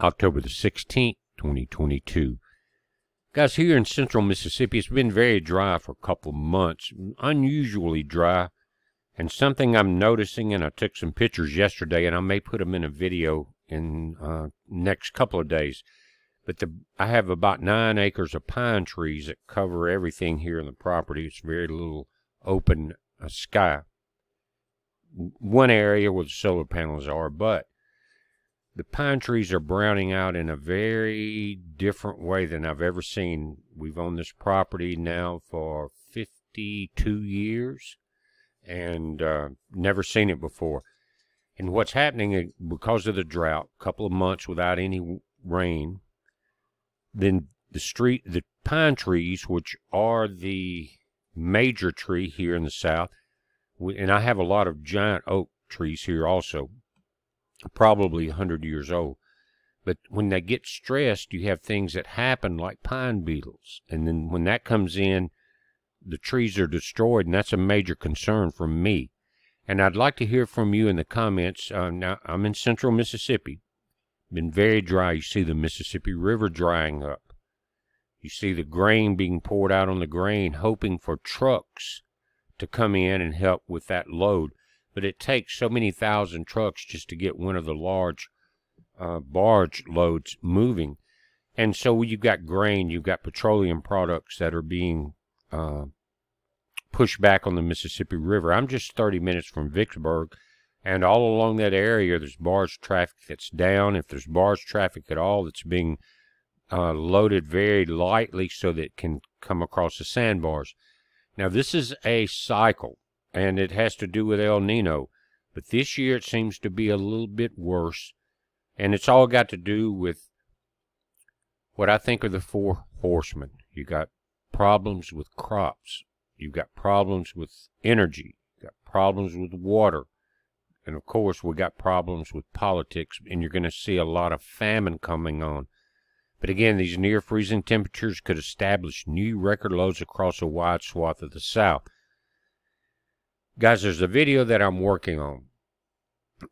October the 16th, 2022. Guys, here in central Mississippi, it's been very dry for a couple of months, unusually dry. And something I'm noticing, and I took some pictures yesterday, and I may put them in a video in next couple of days. But I have about 9 acres of pine trees that cover everything here in the property. It's very little open sky. One area where the solar panels are, but the pine trees are browning out in a very different way than I've ever seen. We've owned this property now for 52 years and never seen it before. And what's happening, because of the drought, a couple of months without any rain, then the pine trees, which are the major tree here in the south, and I have a lot of giant oak trees here also, probably 100 years old. But when they get stressed, you have things that happen like pine beetles. And then when that comes in, the trees are destroyed, and that's a major concern for me. And I'd like to hear from you in the comments. Now, I'm in central Mississippi. Been very dry. You see the Mississippi River drying up. You see the grain being poured out on the grain, hoping for trucks to come in and help with that load. But it takes so many thousand trucks just to get one of the large barge loads moving. And so you've got grain, you've got petroleum products that are being pushed back on the Mississippi River. I'm just 30 minutes from Vicksburg, and all along that area there's barge traffic that's down. If there's barge traffic at all, it's being loaded very lightly so that it can come across the sandbars. Now, this is a cycle, and it has to do with El Nino. But this year it seems to be a little bit worse, and it's all got to do with what I think are the 4 horsemen. You got problems with crops. You've got problems with energy. You've got problems with water. And, of course, we got problems with politics, and you're going to see a lot of famine coming on. But again, these near-freezing temperatures could establish new record lows across a wide swath of the South. Guys, there's a video that I'm working on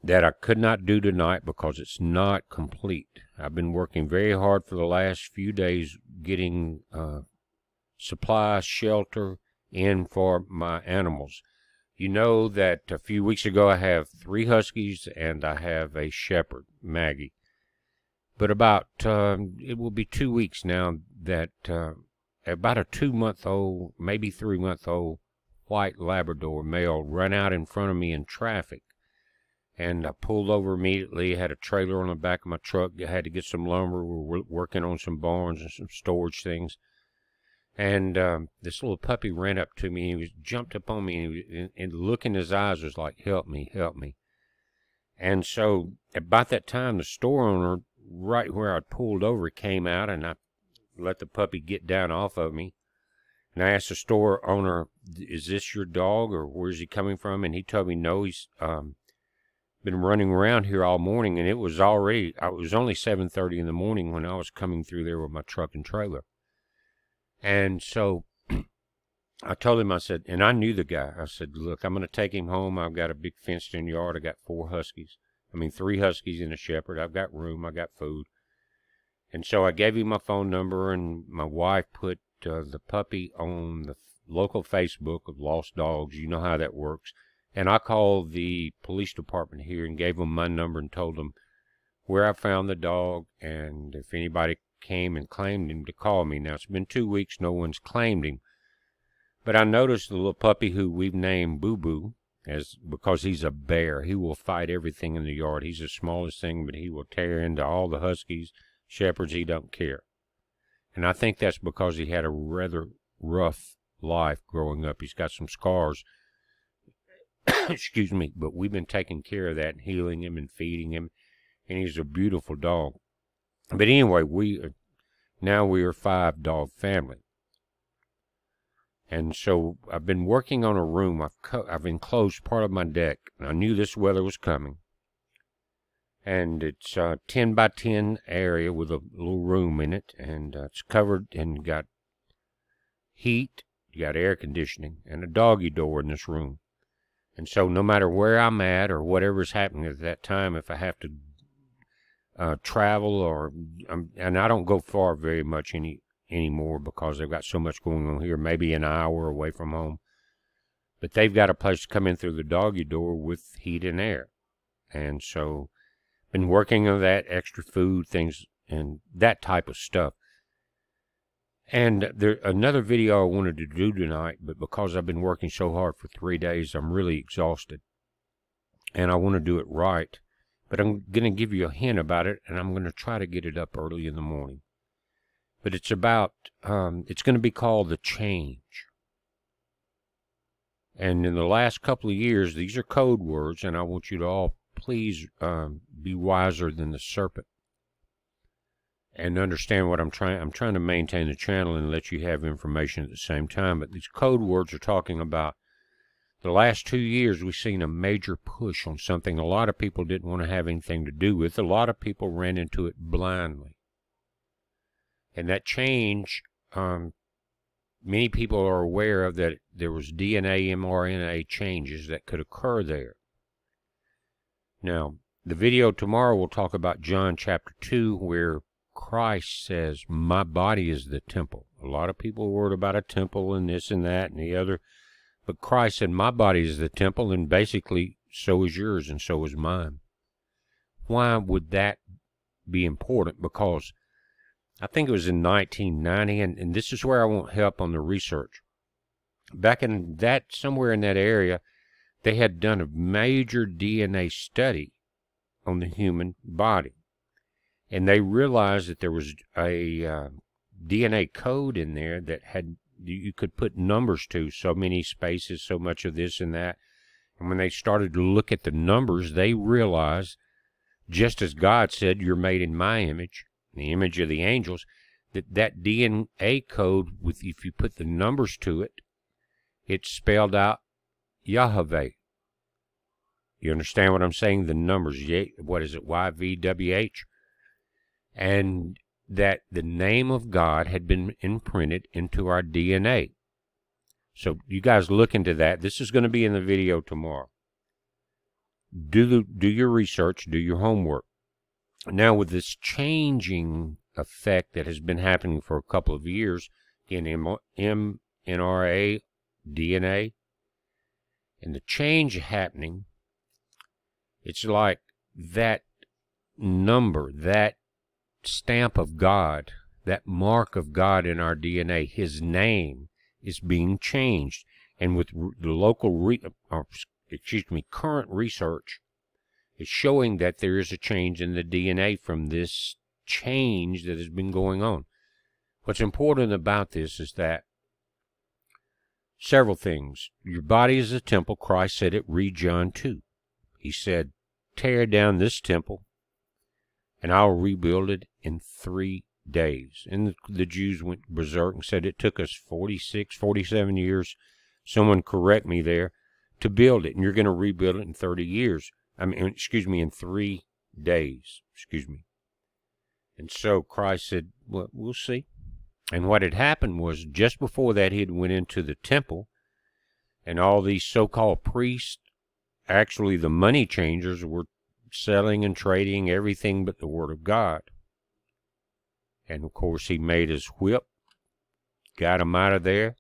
that I could not do tonight because it's not complete. I've been working very hard for the last few days getting supply, shelter in for my animals. You know that a few weeks ago I have 3 huskies and I have a shepherd, Maggie. But about, it will be 2 weeks now that about a 2-month-old, maybe 3-month-old white Labrador male run out in front of me in traffic. And I pulled over immediately, had a trailer on the back of my truck, I had to get some lumber, we were working on some barns and some storage things. And this little puppy ran up to me, he jumped up on me, and the look in his eyes was like, help me, help me. And so, about that time, the store owner, right where I'd pulled over, came out, and I let the puppy get down off of me. And I asked the store owner, is this your dog, or where's he coming from? And he told me, no, he's been running around here all morning, and it was only 7:30 in the morning when I was coming through there with my truck and trailer. And so I told him, I said, and I knew the guy, I said, look, I'm going to take him home. I've got a big fenced-in yard. I got 3 huskies and a shepherd. I've got room. I got food. And so I gave him my phone number, and my wife put the puppy on the local Facebook of Lost Dogs. You know how that works. And I called the police department here and gave them my number and told them where I found the dog, and if anybody came and claimed him to call me. Now, it's been 2 weeks, no one's claimed him. But I noticed the little puppy who we've named Boo Boo, because he's a bear. He will fight everything in the yard. He's the smallest thing, but he will tear into all the huskies, shepherds. He don't care. And I think that's because he had a rather rough life growing up. He's got some scars. Excuse me, but we've been taking care of that and healing him and feeding him, and he's a beautiful dog. But anyway, we are 5-dog family. And so I've been working on a room. I've enclosed part of my deck. I knew this weather was coming. And it's a 10 by 10 area with a little room in it. And it's covered and got heat, you got air conditioning, and a doggy door in this room. And so no matter where I'm at or whatever's happening at that time, if I have to travel, or and I don't go far very much anymore because they've got so much going on here, maybe an hour away from home. But they've got a place to come in through the doggy door with heat and air. And so been working on that, extra food, things, and that type of stuff. And there another video I wanted to do tonight, but because I've been working so hard for 3 days, I'm really exhausted. And I want to do it right. But I'm going to give you a hint about it, and I'm going to try to get it up early in the morning. But it's about, it's going to be called The Change. And in the last couple of years, these are code words, and I want you to all please be wiser than the serpent. And understand what I'm trying to maintain the channel and let you have information at the same time. But these code words are talking about the last 2 years we've seen a major push on something a lot of people didn't want to have anything to do with. A lot of people ran into it blindly. And that change, many people are aware of that there was DNA, mRNA changes that could occur there. Now, the video tomorrow will talk about John chapter 2, where Christ says, my body is the temple. A lot of people are worried about a temple and this and that and the other. But Christ said, my body is the temple, and basically, so is yours and so is mine. Why would that be important? Because I think it was in 1990, and this is where I want help on the research. Back in that, somewhere in that area, they had done a major DNA study on the human body. And they realized that there was a DNA code in there that had, you could put numbers to, so many spaces, so much of this and that. And when they started to look at the numbers, they realized, just as God said, you're made in my image, the image of the angels, that DNA code, with if you put the numbers to it, it spelled out Yahweh. You understand what I'm saying? The numbers, what is it, YVWH? And that the name of God had been imprinted into our DNA. So you guys look into that. This is going to be in the video tomorrow. Do your research, do your homework. Now, with this changing effect that has been happening for a couple of years in mRNA, DNA, and the change happening, it's like that number, that stamp of God, that mark of God in our DNA, His name is being changed. And with the local, current research, it's showing that there is a change in the DNA from this change that has been going on. What's important about this is that several things. Your body is a temple. Christ said it, read John 2. He said, tear down this temple, and I'll rebuild it in 3 days. And the Jews went berserk and said it took us 46, 47 years, someone correct me there, to build it. And you're going to rebuild it in 30 years. In 3 days. And so Christ said, well, we'll see. And what had happened was, just before that, he had went into the temple, and all these so-called priests, actually the money changers, were selling and trading everything but the Word of God. And of course he made his whip, got them out of there,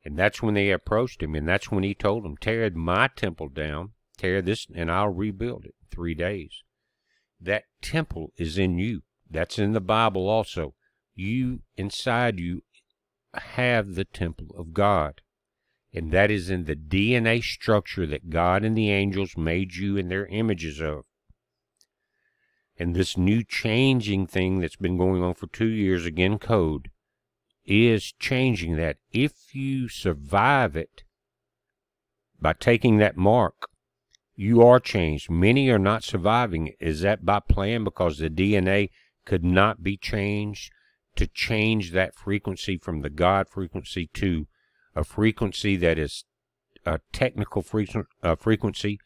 and that's when they approached him, and that's when he told them, tear my temple down, tear this, and I'll rebuild it in 3 days. That temple is in you. That's in the Bible also. You, inside you, have the temple of God. And that is in the DNA structure that God and the angels made you in their images of. And this new changing thing that's been going on for 2 years, again code, is changing that. If you survive it by taking that mark, you are changed. Many are not surviving it. Is that by plan? Because the DNA could not be changed to change that frequency from the God frequency to a frequency that is a technical frequency,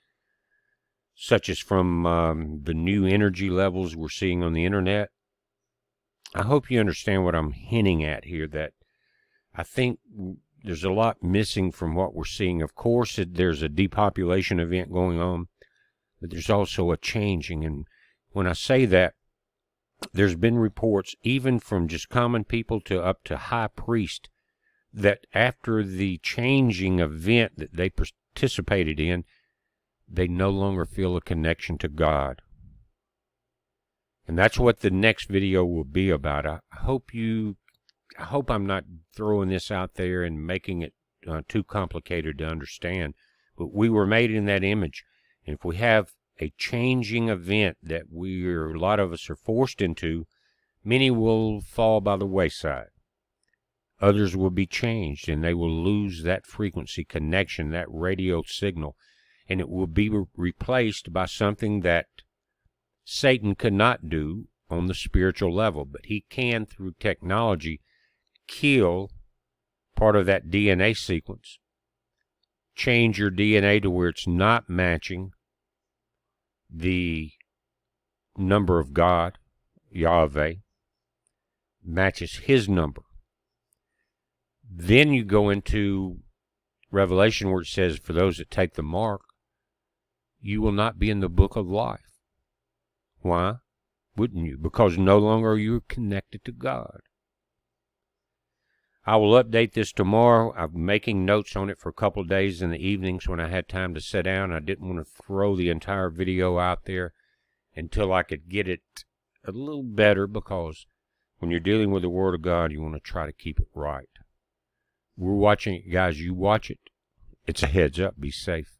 such as from the new energy levels we're seeing on the internet. I hope you understand what I'm hinting at here, that I think there's a lot missing from what we're seeing. Of course, there's a depopulation event going on, but there's also a changing. And when I say that, There's been reports, even from just common people to up to high priest, that after the changing event that they participated in, they no longer feel a connection to God. And that's what the next video will be about. I hope I'm not throwing this out there and making it too complicated to understand. But we were made in that image. And if we have a changing event that a lot of us are forced into, many will fall by the wayside. Others will be changed, and they will lose that frequency connection, that radio signal, and it will be replaced by something that Satan cannot do on the spiritual level, but he can, through technology, kill part of that DNA sequence, change your DNA to where it's not matching the number of God, Yahweh, matches his number. Then you go into Revelation where it says, for those that take the mark, you will not be in the book of life. Why wouldn't you? Because no longer are you connected to God. I will update this tomorrow. I'm making notes on it for a couple of days in the evenings when I had time to sit down. I didn't want to throw the entire video out there until I could get it a little better, because when you're dealing with the Word of God, you want to try to keep it right. We're watching it, guys. You watch it. It's a heads up. Be safe.